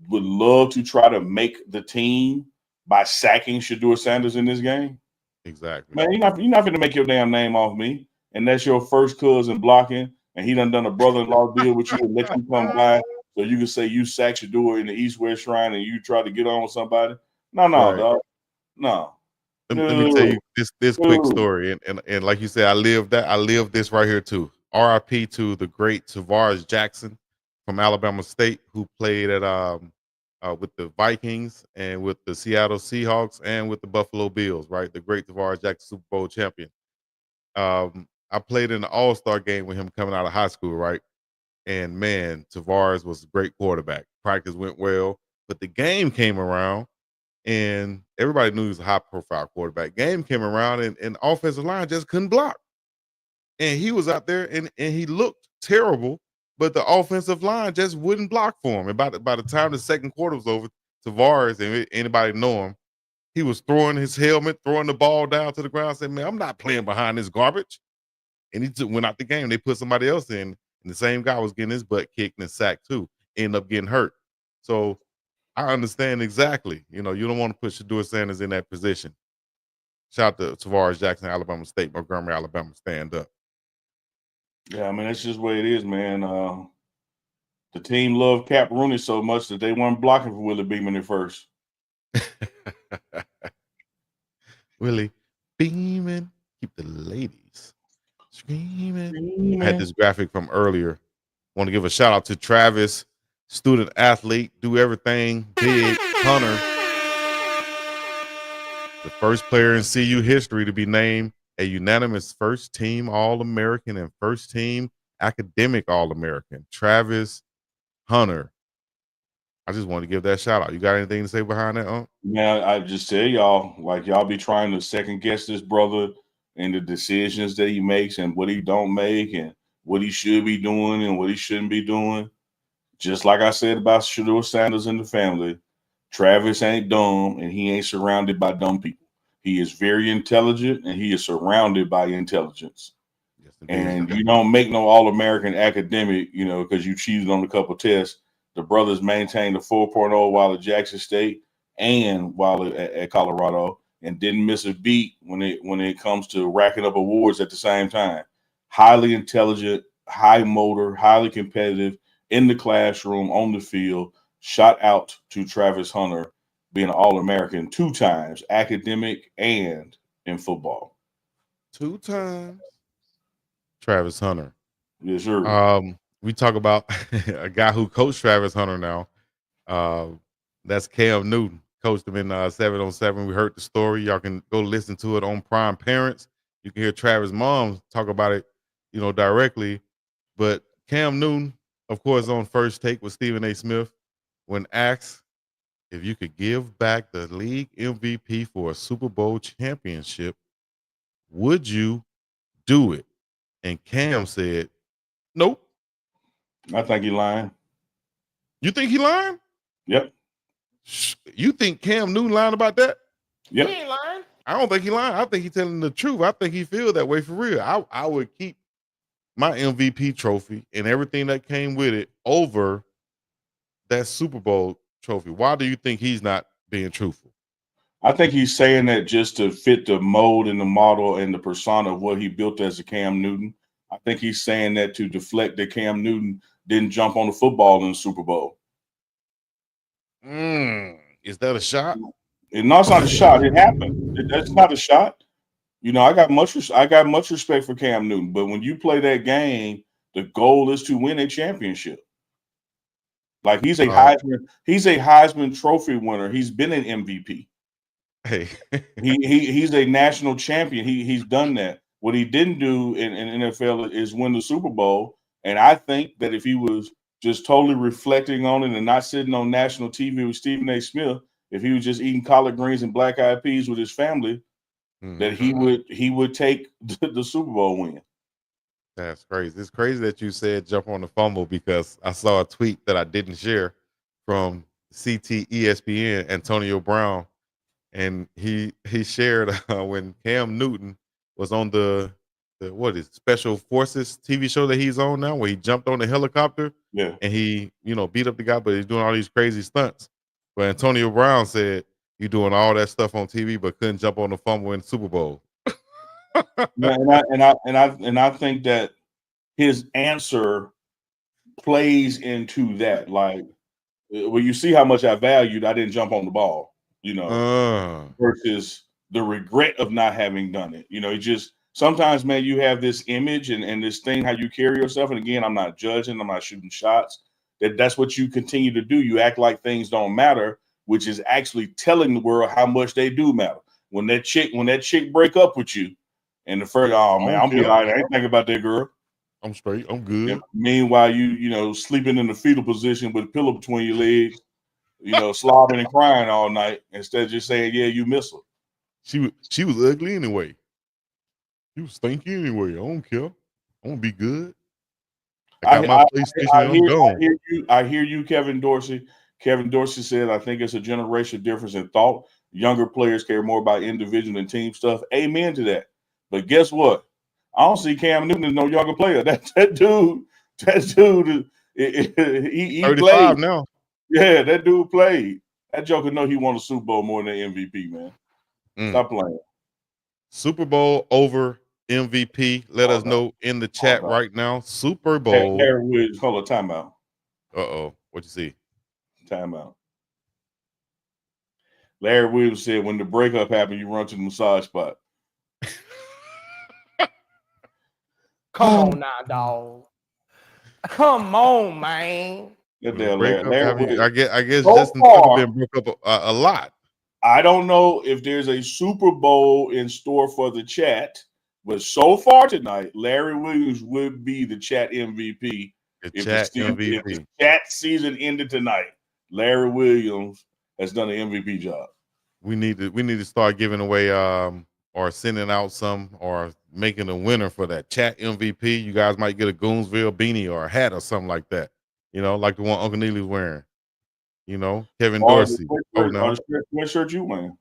would love to try to make the team by sacking Shedeur Sanders in this game? Exactly. Man, you're not going to make your damn name off me. And that's your first cousin blocking, and he done a brother-in-law deal with you and let you come by so you can say you sacked Shedeur in the East-West Shrine and you try to get on with somebody. No, Right. dog. No. Let me tell you this quick story, and like you said, I lived this right here too. RIP to the great Tavares Jackson from Alabama State, who played at with the Vikings and with the Seattle Seahawks and with the Buffalo Bills. Right, the great Tavares Jackson, Super Bowl champion. I played in the All-Star game with him coming out of high school. Right, and man, Tavares was a great quarterback. Practice went well, but the game came around and everybody knew he was a high-profile quarterback. Game came around, and the offensive line just couldn't block. And he was out there, and he looked terrible, but the offensive line just wouldn't block for him. And by the time the second quarter was over, Tavares, and anybody know him, he was throwing his helmet, throwing the ball down to the ground, saying, "Man, I'm not playing behind this garbage." And he went out the game. They put somebody else in, and the same guy was getting his butt kicked and sacked too. Ended up getting hurt. So I understand exactly. You know, you don't want to put Shador Sanders in that position. Shout out to Tavares Jackson, Alabama State, Montgomery, Alabama. Stand up. Yeah, I mean, that's just the way it is, man. The team loved Cap Rooney so much that they weren't blocking for Willie Beeman at first. Willie beaming, keep the ladies screaming. I had this graphic from earlier. Want to give a shout out to Travis, student athlete, do everything big, Hunter, the first player in CU history to be named a unanimous first team All-American and first team academic All-American. Travis Hunter. I just want to give that shout out. You got anything to say behind that, Man, I just tell y'all, like, y'all be trying to second guess this brother and the decisions that he makes and what he don't make and what he should be doing and what he shouldn't be doing. Just like I said about Shador Sanders and the family, Travis ain't dumb and he ain't surrounded by dumb people. He is very intelligent and he is surrounded by intelligence. Yes, And you don't make no All-American academic, you know, because you cheated on a couple tests. The brothers maintained a 4.0 while at Jackson State and while at Colorado, and didn't miss a beat when it comes to racking up awards at the same time. Highly intelligent, high motor, highly competitive in the classroom, on the field. Shout out to Travis Hunter being an All-American 2 times, academic and in football. 2 times. Travis Hunter. Yes, sir. We talk about a guy who coached Travis Hunter now. That's Cam Newton. Coached him in 7-on-7. We heard the story. Y'all can go listen to it on Prime Parents. You can hear Travis' mom talk about it, you know, directly. But Cam Newton, of course, on First Take with Stephen A. Smith, when asked if you could give back the league MVP for a Super Bowl championship, would you do it? And Cam said, nope. I think he lying. You think he lying? Yep. You think Cam Newton lying about that? Yep. He ain't lying. I don't think he lying. I think he telling the truth. I think he feel that way for real. I would keep my MVP trophy and everything that came with it over that Super Bowl trophy. Why do you think he's not being truthful? I think he's saying that just to fit the mold and the model and the persona of what he built as a Cam Newton. I think he's saying that to deflect that Cam Newton didn't jump on the football in the Super Bowl. Is that a shot? No, it's not a shot. It happened. That's not a shot. You know, I got much respect for Cam Newton, but when you play that game, the goal is to win a championship. Like he's a Heisman Trophy winner. He's been an MVP. Hey, he's a national champion. He's done that. What he didn't do in NFL is win the Super Bowl. And I think that if he was just totally reflecting on it and not sitting on national TV with Stephen A. Smith, if he was just eating collard greens and black eyed peas with his family, that he would take the Super Bowl win. That's crazy. It's crazy that you said jump on the fumble because I saw a tweet that I didn't share from CT ESPN, Antonio Brown, and he shared when Cam Newton was on the what is Special Forces TV show that he's on now, where he jumped on the helicopter, and he beat up the guy, but he's doing all these crazy stunts. But Antonio Brown said, "You doing all that stuff on TV, but couldn't jump on the fumble in the Super Bowl." and I think that his answer plays into that. Like, well, you see how much I valued. I didn't jump on the ball, versus the regret of not having done it. It just sometimes, man, you have this image and this thing, how you carry yourself. And again, I'm not judging, I'm not shooting shots. That's what you continue to do. You act like things don't matter, which is actually telling the world how much they do matter. When that chick break up with you, and the first, oh man, I'm be like, I ain't thinking about that girl. I'm straight. I'm good. And meanwhile, you sleeping in the fetal position with a pillow between your legs, slobbering and crying all night instead of just saying, yeah, you miss her. She was ugly anyway. She was stinky anyway. I don't care. I'm gonna be good. I got my PlayStation and I'm gone. I hear you, Kevin Dorsey. Kevin Dorsey said, I think it's a generation difference in thought. Younger players care more about individual and team stuff. Amen to that. But guess what? I don't see Cam Newton as no younger player. That dude, he 35 played. now. Yeah, that dude played. That joker know he won a Super Bowl more than MVP, man. Stop playing. Super Bowl over MVP. Let us know in the chat right now. Super Bowl. Larry Williams, hold on, timeout. Uh-oh. What you see? Timeout. Larry Williams said, when the breakup happened, you run to the massage spot. Come on now, dog. Come on, man. I guess so Justin far, been broke up a lot. I don't know if there's a Super Bowl in store for the chat, but so far tonight, Larry Williams would be the chat MVP. If the chat season ended tonight, Larry Williams has done an MVP job. We need to start giving away or sending out some or making a winner for that chat MVP. You guys might get a Goonsville beanie or a hat or something like that. Like the one Uncle Neely's wearing. Kevin Dorsey. What shirt you wearing?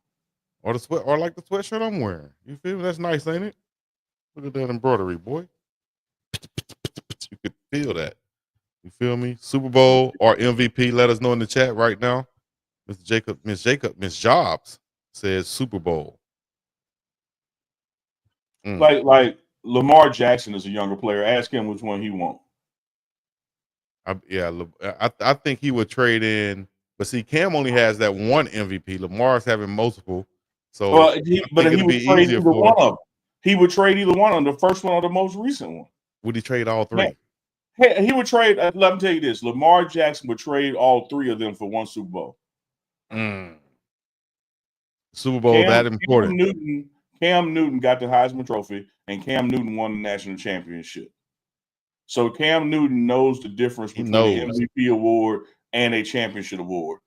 Or the sweatshirt I'm wearing. You feel me? That's nice, ain't it? Look at that embroidery, boy. You could feel that. You feel me? Super Bowl or MVP? Let us know in the chat right now. Miss Jobs says Super Bowl. Like Lamar Jackson is a younger player. Ask him which one he wants. I think he would trade in, but see, Cam only has that one MVP. Lamar's having multiple, so he would trade either one of them. He would trade either one on the first one or the most recent one. Would he trade all three? He would trade. Let me tell you this: Lamar Jackson would trade all three of them for one Super Bowl. Super Bowl that important. Cam Newton got the Heisman Trophy, and Cam Newton won the national championship. So Cam Newton knows the difference between an MVP award and a championship award.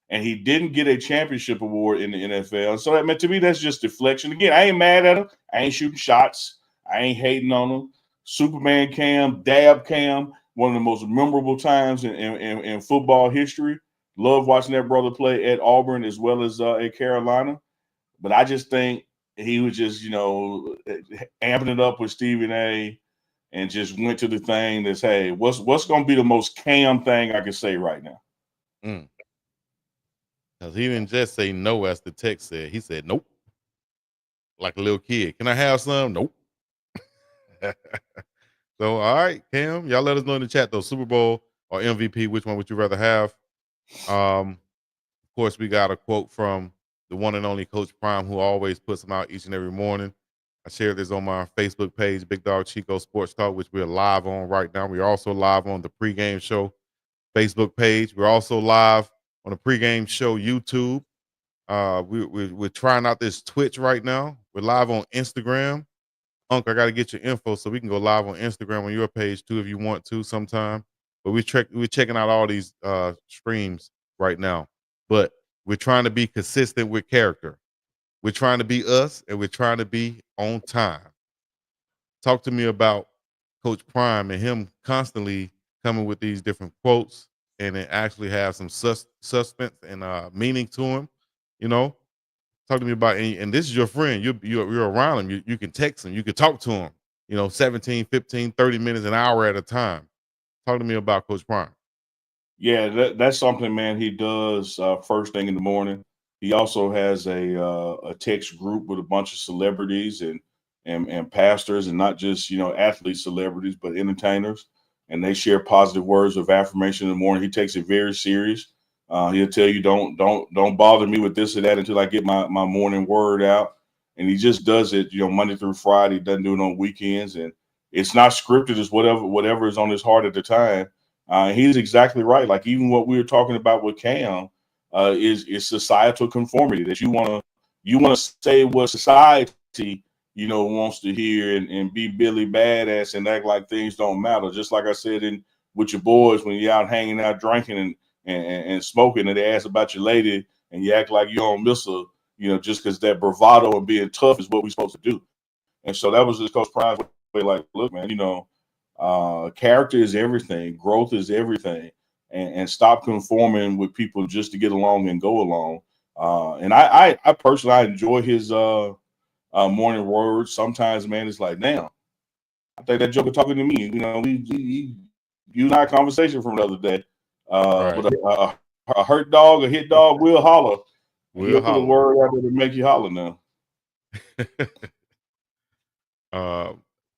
And he didn't get a championship award in the NFL. So to me, that's just deflection. Again, I ain't mad at him. I ain't shooting shots. I ain't hating on him. Superman Cam, Dab Cam, one of the most memorable times in football history. Love watching that brother play at Auburn as well as at Carolina. But I just think he was just, amping it up with Stephen A. and just went to the thing that's, hey, what's going to be the most Cam thing I can say right now? Because he didn't just say no, as the text said. He said nope. Like a little kid. Can I have some? Nope. So, all right, Cam, y'all let us know in the chat, though, Super Bowl or MVP, which one would you rather have? Of course, we got a quote from the one and only Coach Prime, who always puts them out each and every morning. I shared this on my Facebook page, Big Dog Chico Sports Talk, which we're live on right now. We're also live on the Pregame Show Facebook page. We're also live on the Pregame Show YouTube. We're trying out this Twitch right now. We're live on Instagram. Unc, I got to get your info so we can go live on Instagram on your page too if you want to sometime. But we're checking out all these streams right now. But we're trying to be consistent with character. We're trying to be us, and we're trying to be on time. Talk to me about Coach Prime and him constantly coming with these different quotes, and it actually have some suspense and meaning to him. Talk to me about, and this is your friend. You're around him. You can text him. You can talk to him, 17, 15, 30 minutes, an hour at a time. Talk to me about Coach Prime. Yeah, that's something, man, he does first thing in the morning. He also has a text group with a bunch of celebrities and pastors, and not just, athlete celebrities, but entertainers. And they share positive words of affirmation in the morning. He takes it very serious. He'll tell you, don't bother me with this or that until I get my morning word out. and he just does it, Monday through Friday. Doesn't do it on weekends, and it's not scripted. It's whatever is on his heart at the time. He's exactly right. Like even what we were talking about with Cam is societal conformity, that you want to say what society wants to hear and be Billy Badass and act like things don't matter. Just like I said with your boys when you're out hanging out drinking and smoking, and they ask about your lady and you act like you don't miss her, just because that bravado and being tough is what we're supposed to do. And so that was just Coach Prime's way, like, look, man, character is everything, growth is everything, and stop conforming with people just to get along and go along. And I personally, I enjoy his morning words. Sometimes, man, it's like, damn, I think that joker talking to me. You and I conversation from the other day. Right. But a hurt dog, a hit dog will holler. He'll put a holler. word out there to make you holler now.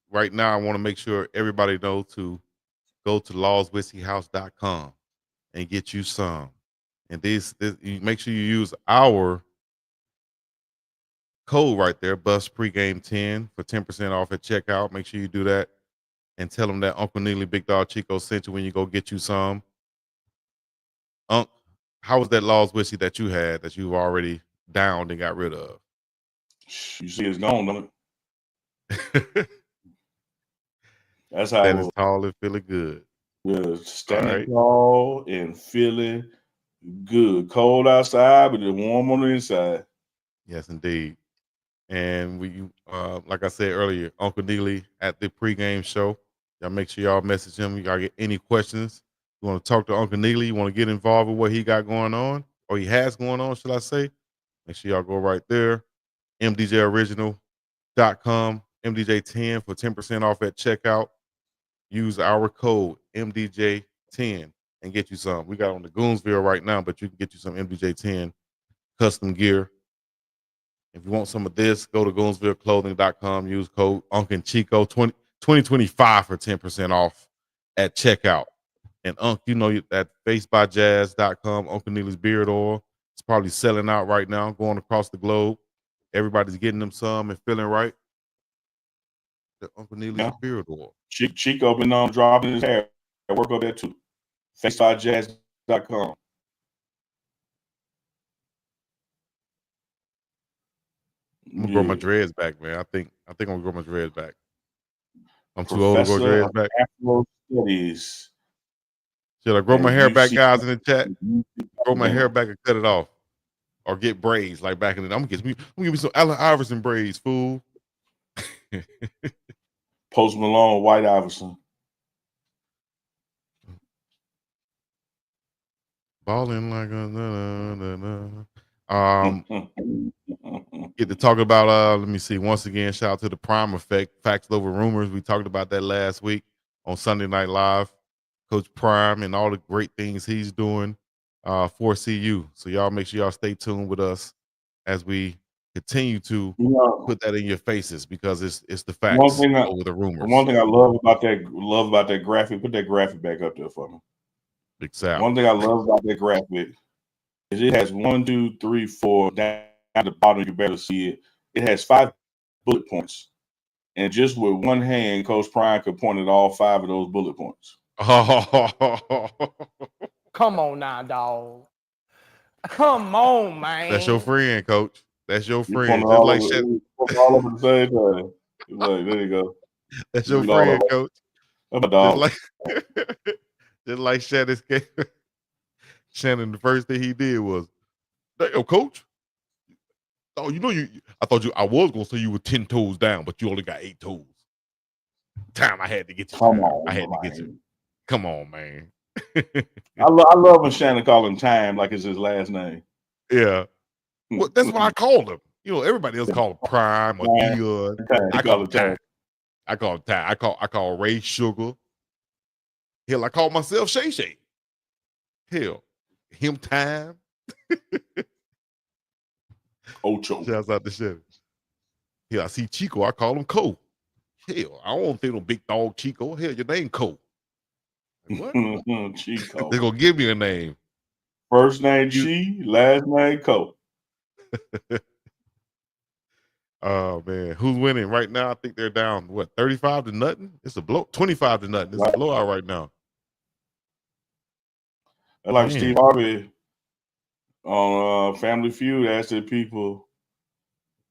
Right now, I want to make sure everybody knows to go to lawswhiskeyhouse.com and get you some. And you make sure you use our code right there, bus pregame 10 for 10% off at checkout. Make sure you do that and tell them that Uncle Neely, Big Dog Chico sent you when you go get you some. Unc, how was that Laws whiskey that you had that you've already downed and got rid of? You see, it's gone, don't it? That's how Standing tall and feeling good. Yeah, standing tall and feeling good. Cold outside, but it's warm on the inside. Yes, indeed. And like I said earlier, Uncle Neely at the pregame show. Y'all make sure y'all message him. You gotta get any questions. You want to talk to Uncle Neely? You want to get involved with what he got going on, or he has going on, should I say? Make sure y'all go right there. MDJoriginal.com, MDJ10 for 10% off at checkout. Use our code MDJ10 and get you some. We got on the Goonsville right now, but you can get you some MDJ10 custom gear. If you want some of this, go to GoonsvilleClothing.com. Use code Unc Chico 2025 for 10% off at checkout. And Unc, that facebyjazz.com, Uncle Neely's beard oil. It's probably selling out right now, going across the globe. Everybody's getting them some and feeling right. The Uncle Neely's beard oil. Chico been on dropping his hair. I work on that too. Facebyjazz.com. I'm gonna grow my dreads back, man. I think I'm gonna grow my dreads back. I'm too old to grow dreads back. Afro Studies. Should I grow my hair back, guys, in the chat? Grow my hair back and cut it off, or get braids like back in the day. I'm gonna give me some Allen Iverson braids, fool. Post Malone, White Iverson. Balling like get to talk about let me see. Once again, shout out to the Prime Effect, Facts Over Rumors. We talked about that last week on Sunday Night Live. Coach Prime and all the great things he's doing for CU. So y'all make sure y'all stay tuned with us as we continue to put that in your faces, because it's the facts over the rumors. One thing I love about that graphic, put that graphic back up there for me. Exactly. One thing I love about that graphic is it has 1, 2, 3, 4 down at the bottom. You better see it. It has 5 bullet points, and just with one hand, Coach Prime could point at all 5 of those bullet points. Come on now, dog. Come on, man. That's your friend, Coach. That's your friend. Just like all over the same time. Like, there you go. That's your friend, Coach. Just like Shannon, the first thing he did was, "Damn, Coach. Oh, I was gonna say you were 10 toes down, but you only got 8 toes. Time I had to get you. Come on, man. I love when Shannon call him Time like it's his last name. Yeah. Well, that's what I called him. Everybody else called him Prime or Dion. I call him Time. I call him Time. I call Ray Sugar. Hell, I call myself Shay Shay. Hell, him Time. Ocho. Shouts out to Shannon. Hell, I see Chico. I call him Cole. Hell, I don't think no big dog Chico. Hell, your name Cole. Like, what? Chico. They're gonna give me a name. First name Chi, last name Cole. Oh man, who's winning right now? I think they're down 35 to nothing. It's a blow, 25 to nothing. It's a blowout right now. Like Steve Harvey on Family Feud asked the people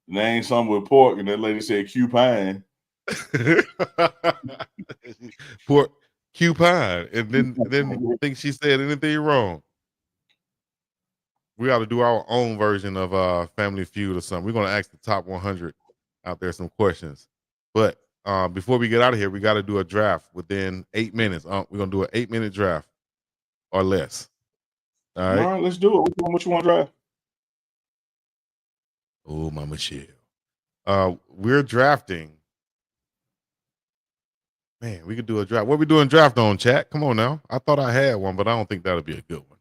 name something with pork, and that lady said cupine. Pork cupine, and then think she said anything wrong. We ought to do our own version of Family Feud or something. We're gonna ask the top 100 out there some questions, but before we get out of here, we got to do a draft within 8 minutes. We're gonna do an 8-minute draft or less. All right, let's do it. Which one draft? Oh, my Michelle. We're drafting. Man, we could do a draft. What we doing draft on, chat? Come on now. I thought I had one, but I don't think that'll be a good one.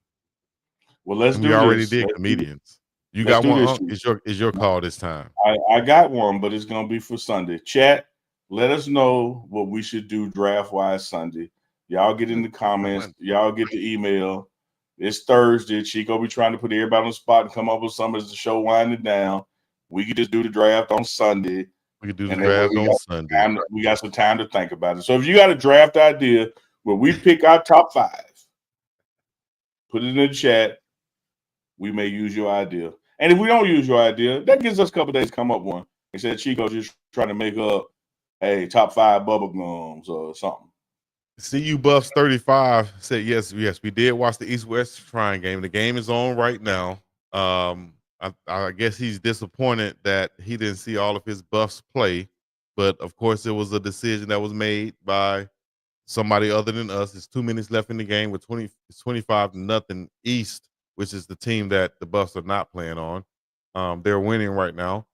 Well, let's do we already this. did let's comedians. You let's got one? this. It's your call this time. I got one, but it's gonna be for Sunday. Chat, let us know what we should do draft wise Sunday. Y'all get in the comments. Y'all get the email. It's Thursday. Chico be trying to put everybody on the spot and come up with something as the show winding down. We could just do the draft on Sunday. We could do the draft on Sunday. We got some time to think about it. So if you got a draft idea where we pick our top 5, put it in the chat. We may use your idea. And if we don't use your idea, that gives us a couple days to come up with one. They said Chico just trying to make up a top 5 bubble gums or something. CU Buffs 35 said yes, we did watch the East-West Shrine game. The game is on right now. I guess he's disappointed that he didn't see all of his Buffs play, but of course it was a decision that was made by somebody other than us. There's 2 minutes left in the game with 25-0 East, which is the team that the Buffs are not playing on. They're winning right now,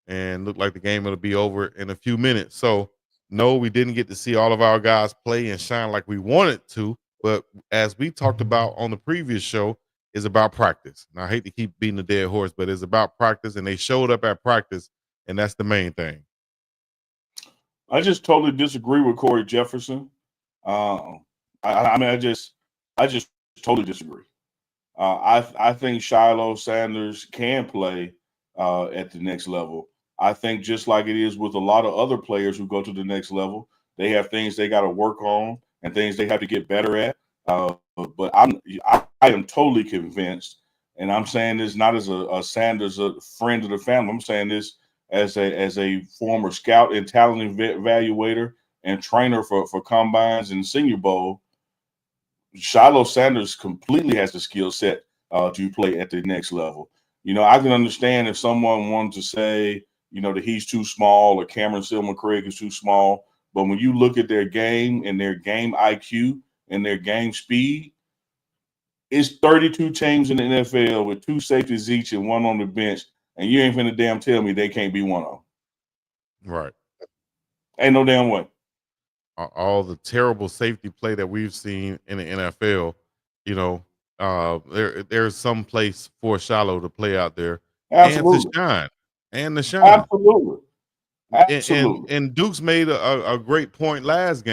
and look like the game will be over in a few minutes. So no, we didn't get to see all of our guys play and shine like we wanted to. But as we talked about on the previous show, is about practice. And I hate to keep beating the dead horse, but it's about practice, and they showed up at practice, and that's the main thing. I just totally disagree with Corey Jefferson. I just totally disagree. I think Shiloh Sanders can play at the next level. I think just like it is with a lot of other players who go to the next level, they have things they got to work on and things they have to get better at. But I am totally convinced, and I'm saying this not as a Sanders, a friend of the family. I'm saying this as a former scout and talent evaluator and trainer for combines and Senior Bowl. Shiloh Sanders completely has the skill set to play at the next level. I can understand if someone wanted to say, that he's too small or Cameron Silman Craig is too small. But when you look at their game and their game IQ and their game speed, it's 32 teams in the NFL with 2 safeties each and 1 on the bench. And you ain't finna damn tell me they can't be one of them. Right. Ain't no damn way. All the terrible safety play that we've seen in the NFL, there's some place for Shiloh to play out there. Absolutely. And to shine. Absolutely. And Dukes made a great point last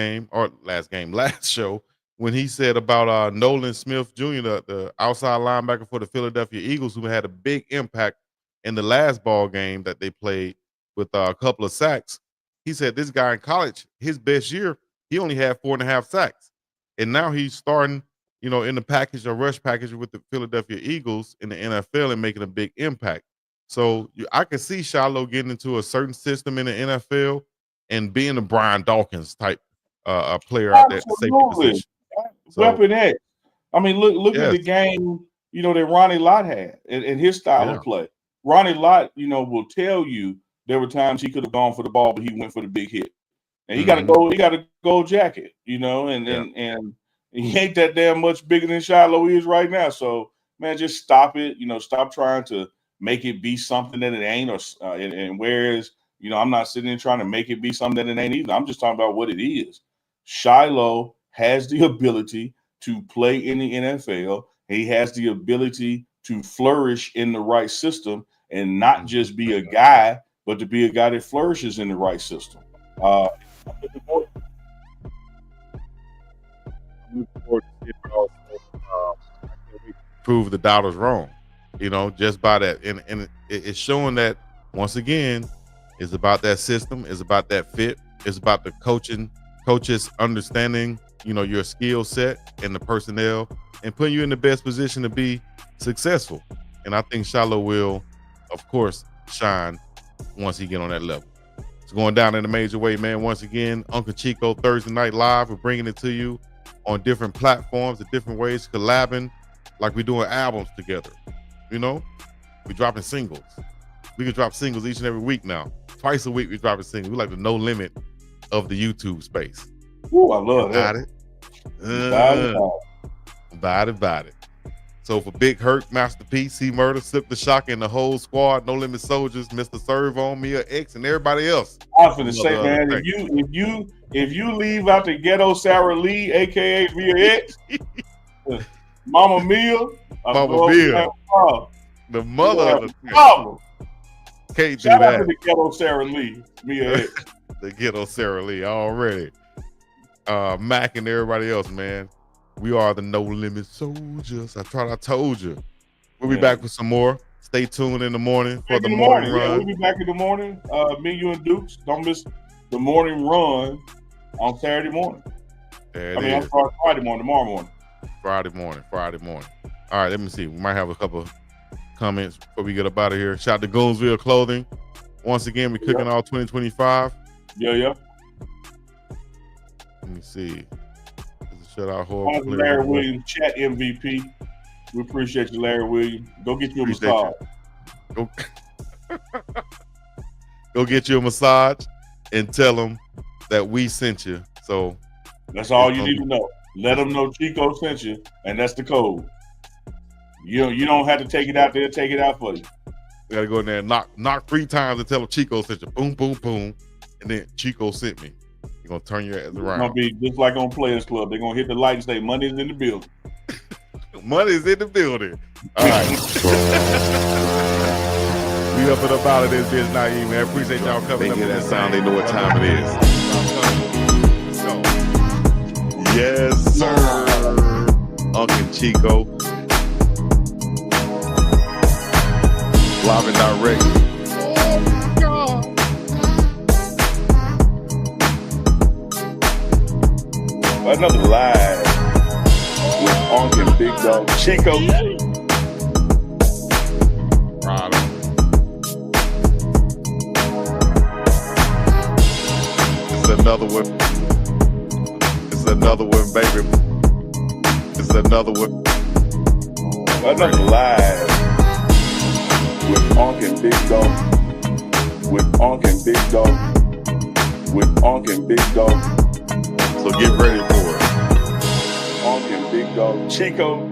show, when he said about Nolan Smith Jr., the outside linebacker for the Philadelphia Eagles, who had a big impact in the last ball game that they played with a couple of sacks. He said this guy in college, his best year, he only had 4.5 sacks. And now he's starting, in the package or rush package with the Philadelphia Eagles in the NFL and making a big impact. So I can see Shiloh getting into a certain system in the NFL and being a Brian Dawkins type player out there at the safety position. Weapon X. I mean, look at the game, that Ronnie Lott had and his style of play. Ronnie Lott, will tell you there were times he could have gone for the ball, but he went for the big hit. And he got a gold jacket, and he ain't that damn much bigger than Shiloh is right now. So, man, just stop it. Stop trying to make it be something that it ain't, and whereas, I'm not sitting there trying to make it be something that it ain't either. I'm just talking about what it is. Shiloh has the ability to play in the NFL. He has the ability to flourish in the right system and not just be a guy, but to be a guy that flourishes in the right system. Prove the doubters wrong, just by that. And it's showing that, once again, It's about that system. It's about that fit. It's about the coaches understanding, your skill set and the personnel and putting you in the best position to be successful. And I think Shiloh will, of course, shine once he get on that level. It's going down in a major way, man. Once again, Uncle Chico Thursday Night Live. We're bringing it to you on different platforms, in different ways, collabing, like we're doing albums together. We're dropping singles. We can drop singles each and every week now. Twice a week we're dropping singles. We like the no limit of the YouTube space. Ooh, I love that. About it. So for Big Hurt, Master P, C Murder, Sip the Shock, and the whole squad, No Limit Soldiers, Mr. Servo, Mia X, and everybody else. I was gonna say, man, if you leave out the Ghetto Sarah Lee, aka Mia X, Mama Mia, the mother of the problem. Can't do Shout that. out to the Ghetto Sarah Lee, Mia X. The Ghetto Sarah Lee already. Mac and everybody else, man. We are the No Limit Soldiers. I told you. We'll be back with some more. Stay tuned in the morning for the morning run. Yeah, we'll be back in the morning. Me, you, and Dukes. Don't miss the morning run on Saturday morning. I'm sorry, Friday morning, tomorrow morning. Friday morning. All right, let me see. We might have a couple of comments before we get up out of here. Shout out to Goonsville Clothing. Once again, we're cooking all 2025. Yeah. Let me see. Shout out horrible. Larry Williams, chat MVP. We appreciate you, Larry Williams. Go get you a massage. Go get you a massage and tell them that we sent you. So that's all you need to know. Let them know Chico sent you, and that's the code. You don't have to take it out there. Take it out for you. You gotta go in there and knock 3 times and tell them Chico sent you. Boom, boom, boom, and then Chico sent me. You're gonna turn your ass around. It's gonna be just like on Players Club. They're gonna hit the light and say, "Money's in the building." Money's in the building. All right. We up and up out of this bitch now, man. Appreciate y'all coming. They hear that sound. They know what time it is. Let's go. Yes, sir. Uncle Chico. Live and direct. Another live with Unc and Big Dog Chico. Right on. It's another one, baby. It's another one. Another live with Unc and Big Dog. With Unc and Big Dog. With Unc and Big Dog. So get ready for it. Unc and Big Dog Chico.